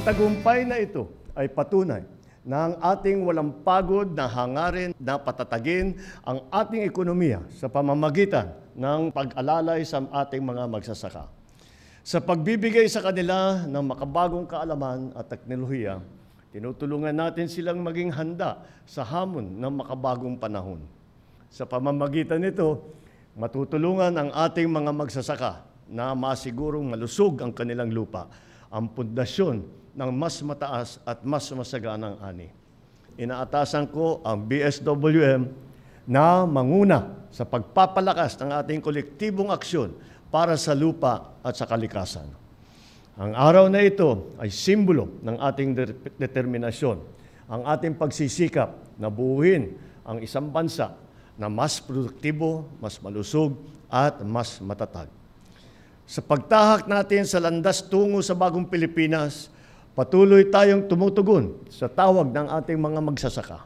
tagumpay na ito ay patunay na ang ating walang pagod na hangarin na patatagin ang ating ekonomiya sa pamamagitan ng pag-alalay sa ating mga magsasaka. Sa pagbibigay sa kanila ng makabagong kaalaman at teknolohiya, tinutulungan natin silang maging handa sa hamon ng makabagong panahon. Sa pamamagitan nito, matutulungan ang ating mga magsasaka na masigurong malusog ang kanilang lupa, ang pundasyon ng mas mataas at mas masaganang ani. Inaatasan ko ang BSWM na manguna sa pagpapalakas ng ating kolektibong aksyon para sa lupa at sa kalikasan. Ang araw na ito ay simbolo ng ating determinasyon, ang ating pagsisikap na buuin ang isang bansa na mas produktibo, mas malusog at mas matatag. Sa pagtahak natin sa landas tungo sa bagong Pilipinas, patuloy tayong tumutugon sa tawag ng ating mga magsasaka.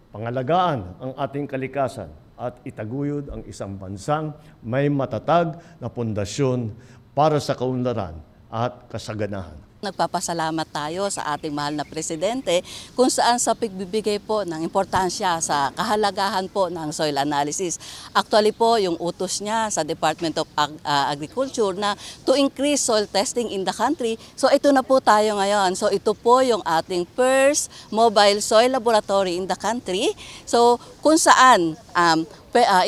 Pangalagaan ang ating kalikasan at itaguyod ang isang bansang may matatag na pundasyon para sa kaunlaran at kasaganahan. Nagpapasalamat tayo sa ating mahal na presidente kung saan sa pagbibigay po ng importansya sa kahalagahan po ng soil analysis. Actually po yung utos niya sa Department of Agriculture na to increase soil testing in the country. So ito na po tayo ngayon. So ito po yung ating first mobile soil laboratory in the country. So kung saan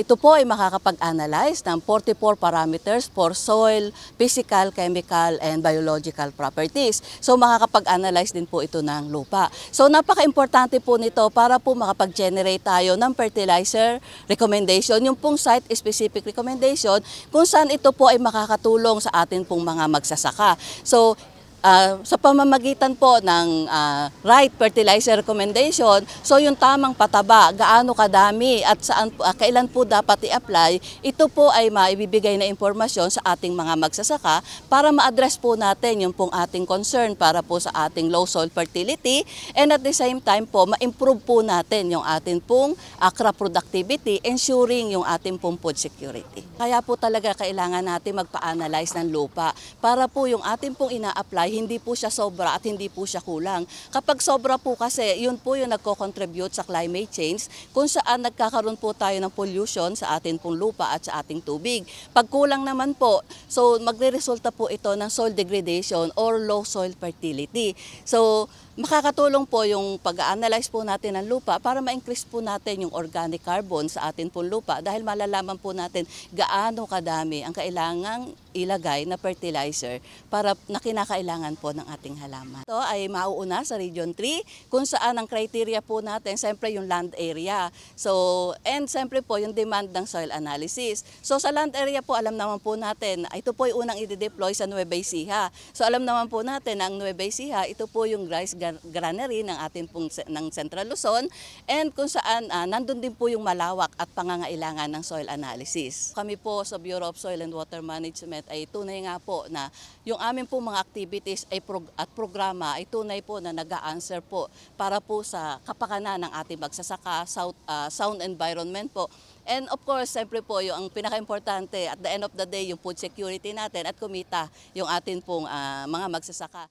ito po ay makakapag-analyze ng 44 parameters for soil, physical, chemical, and biological properties. So makakapag-analyze din po ito ng lupa. So napaka-importante po nito para po makapag-generate tayo ng fertilizer recommendation, yung pong site-specific recommendation kung saan ito po ay makakatulong sa atin pong mga magsasaka. So sa pamamagitan po ng right fertilizer recommendation, so yung tamang pataba, gaano kadami at saan, kailan po dapat i-apply, ito po ay maibibigay na impormasyon sa ating mga magsasaka para ma-address po natin yung pong ating concern para po sa ating low soil fertility, and at the same time po ma-improve po natin yung ating pong crop productivity, ensuring yung ating pong food security. Kaya po talaga kailangan natin magpa-analyze ng lupa para po yung ating pong ina-apply hindi po siya sobra at hindi po siya kulang. Kapag sobra po kasi, yun po yung nagko-contribute sa climate change kung saan nagkakaroon po tayo ng pollution sa ating pong lupa at sa ating tubig. Pag kulang naman po, so magre-resulta po ito ng soil degradation or low soil fertility. So makakatulong po yung pag-analyze po natin ng lupa para ma-increase po natin yung organic carbon sa atin pong lupa dahil malalaman po natin gaano kadami ang kailangang ilagay na fertilizer para na kinakailangan po ng ating halaman. Ito ay mauuna sa Region 3 kung saan ang criteria po natin, siyempre yung land area. So, and siyempre po yung demand ng soil analysis. So sa land area po, alam naman po natin, ito po yung unang i-deploy sa Nueva Ecija. So alam naman po natin na ang Nueva Ecija, ito po yung rice granary ng ating pong ng Central Luzon, and kung saan nandun din po yung malawak at pangangailangan ng soil analysis. Kami po sa Bureau of Soil and Water Management ay tunay nga po na yung aming po mga activities at programa ay tunay po na nag-a-answer po para po sa kapakanan ng ating magsasaka, sound environment po. And of course, siyempre po yung pinaka-importante at the end of the day yung food security natin at kumita yung atin pong mga magsasaka.